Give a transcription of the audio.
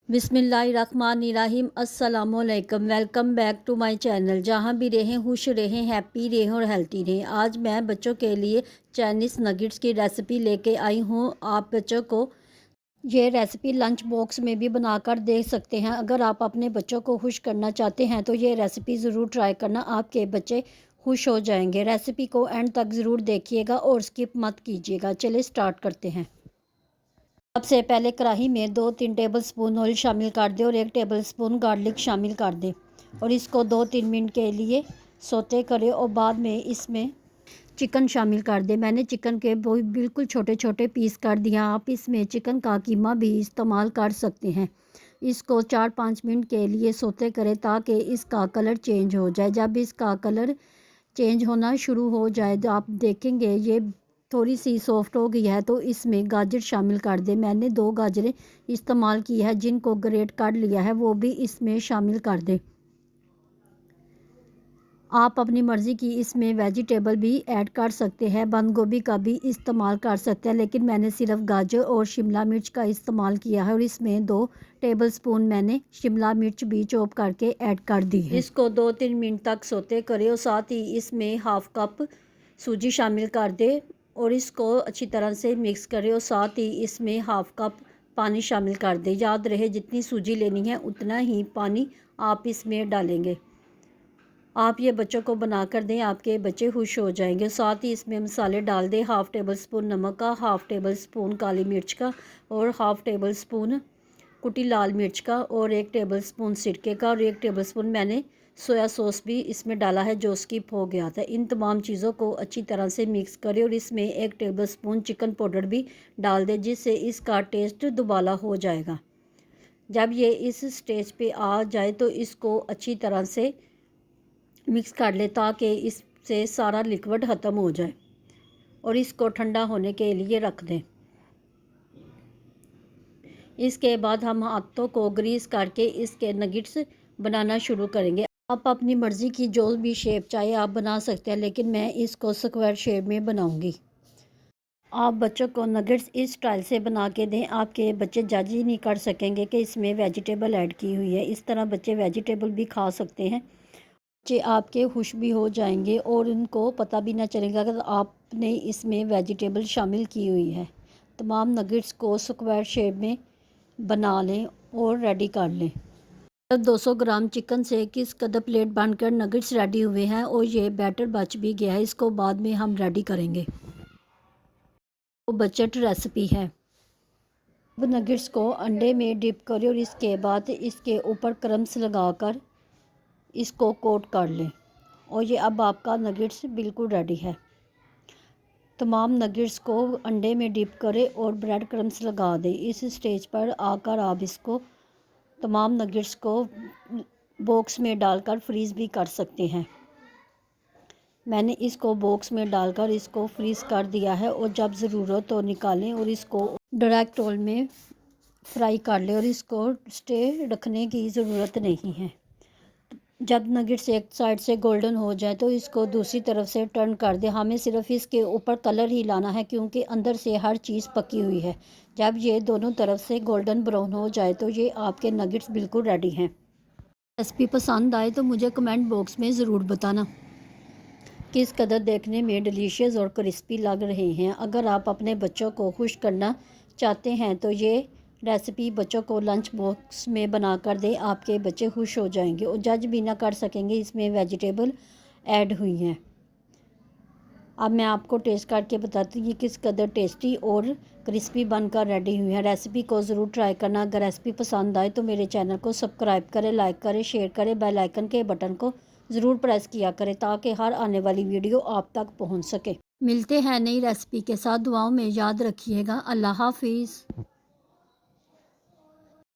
बिस्मिल्लाहिर्रहमानिर्रहीम अस्सलामुअलैकुम। Welcome back to my channel. जहाँ भी रहें खुश रहें, हैप्पी रहें और हेल्थी रहें। आज मैं बच्चों के लिए चाइनीज़ नगेट्स की रेसिपी लेके आई हूँ। आप बच्चों को ये रेसिपी लंच बॉक्स में भी बनाकर दे सकते हैं। अगर आप अपने बच्चों को खुश करना चाहते हैं तो ये रेसिपी ज़रूर ट्राई करना, आपके बच्चे खुश हो जाएंगे। रेसिपी को एंड तक ज़रूर देखिएगा और स्किप मत कीजिएगा। चलिए स्टार्ट करते हैं। सबसे पहले कढ़ाई में 2-3 टेबलस्पून ऑयल शामिल कर दें और 1 टेबलस्पून गार्लिक शामिल कर दें और इसको 2-3 मिनट के लिए सोते करें और बाद में इसमें चिकन शामिल कर दें। मैंने चिकन के बिल्कुल छोटे छोटे पीस कर दिया। आप इसमें चिकन का कीमा भी इस्तेमाल कर सकते हैं। इसको 4-5 मिनट के लिए सोते करें ताकि इसका कलर चेंज हो जाए। जब इसका कलर चेंज होना शुरू हो जाए तो आप देखेंगे ये थोड़ी सी सॉफ्ट हो गई है, तो इसमें गाजर शामिल कर दें। मैंने 2 गाजरें इस्तेमाल की है, जिनको ग्रेट कर लिया है वो भी इसमें शामिल कर दें। आप अपनी मर्ज़ी की इसमें वेजिटेबल भी ऐड कर सकते हैं, बंद गोभी का भी इस्तेमाल कर सकते हैं, लेकिन मैंने सिर्फ गाजर और शिमला मिर्च का इस्तेमाल किया है और इसमें 2 टेबलस्पून मैंने शिमला मिर्च भी चॉप करके ऐड कर दी है। इसको 2-3 मिनट तक सोते करें और साथ ही इसमें हाफ़ कप सूजी शामिल कर दें और इसको अच्छी तरह से मिक्स करें और साथ ही इसमें हाफ़ कप पानी शामिल कर दें। याद रहे जितनी सूजी लेनी है उतना ही पानी आप इसमें डालेंगे। आप ये बच्चों को बना कर दें, आपके बच्चे खुश हो जाएंगे। साथ ही इसमें मसाले डाल दें, हाफ़ टेबल स्पून नमक का, हाफ़ टेबल स्पून काली मिर्च का और हाफ़ टेबल स्पून कुटी लाल मिर्च का और 1 टेबल स्पून सिरके का और 1 टेबल स्पून मैंने सोया सॉस भी इसमें डाला है जो स्किप हो गया था। इन तमाम चीज़ों को अच्छी तरह से मिक्स करें और इसमें 1 टेबल स्पून चिकन पाउडर भी डाल दें, जिससे इसका टेस्ट दुबाला हो जाएगा। जब ये इस स्टेज पे आ जाए तो इसको अच्छी तरह से मिक्स कर ले ताकि इससे सारा लिक्विड ख़त्म हो जाए और इसको ठंडा होने के लिए रख दें। इसके बाद हम हाथों को ग्रीस करके इसके नगेट्स बनाना शुरू करेंगे। आप अपनी मर्ज़ी की जो भी शेप चाहे आप बना सकते हैं, लेकिन मैं इसको स्क्वायर शेप में बनाऊंगी। आप बच्चों को नगेट्स इस स्टाइल से बना के दें, आपके बच्चे जज ही नहीं कर सकेंगे कि इसमें वेजिटेबल ऐड की हुई है। इस तरह बच्चे वेजिटेबल भी खा सकते हैं। बच्चे आपके खुश भी हो जाएंगे और उनको पता भी ना चलेगा कि आपने इसमें वेजिटेबल शामिल की हुई है। तमाम नगेट्स को स्क्वायर शेप में बना लें और रेडी कर लें। 200 ग्राम चिकन से किस कदर प्लेट बनकर नगेट्स रेडी हुए हैं और ये बैटर बच भी गया है, इसको बाद में हम रेडी करेंगे। तो बजट रेसिपी है। अब नगेट्स को अंडे में डिप करें और इसके बाद इसके ऊपर क्रम्स लगाकर इसको कोट कर लें और ये अब आपका नगेट्स बिल्कुल रेडी है। तमाम नगेट्स को अंडे में डिप करें और ब्रेड क्रम्स लगा दें। इस स्टेज पर आकर आप इसको तमाम नगेट्स को बॉक्स में डालकर फ्रीज़ भी कर सकते हैं। मैंने इसको बॉक्स में डालकर इसको फ्रीज़ कर दिया है और जब ज़रूरत हो निकालें और इसको डायरेक्ट ऑयल में फ्राई कर लें और इसको स्टे रखने की ज़रूरत नहीं है। जब नगेट्स एक साइड से गोल्डन हो जाए तो इसको दूसरी तरफ से टर्न कर दें। हमें सिर्फ इसके ऊपर कलर ही लाना है क्योंकि अंदर से हर चीज़ पकी हुई है। जब ये दोनों तरफ से गोल्डन ब्राउन हो जाए तो ये आपके नगेट्स बिल्कुल रेडी हैं। रेसिपी पसंद आए तो मुझे कमेंट बॉक्स में ज़रूर बताना किस कदर देखने में डिलीशियस और क्रिस्पी लग रहे हैं। अगर आप अपने बच्चों को खुश करना चाहते हैं तो ये रेसिपी बच्चों को लंच बॉक्स में बना कर दें, आपके बच्चे खुश हो जाएंगे और जज भी ना कर सकेंगे इसमें वेजिटेबल ऐड हुई हैं। अब मैं आपको टेस्ट करके बताती हूँ ये किस कदर टेस्टी और क्रिस्पी बनकर रेडी हुई है। रेसिपी को ज़रूर ट्राई करना। अगर रेसिपी पसंद आए तो मेरे चैनल को सब्सक्राइब करें, लाइक करें, शेयर करें, बेल आइकन के बटन को ज़रूर प्रेस किया करें ताकि हर आने वाली वीडियो आप तक पहुँच सके। मिलते हैं नई रेसिपी के साथ। दुआओं में याद रखिएगा। अल्लाह हाफिज़।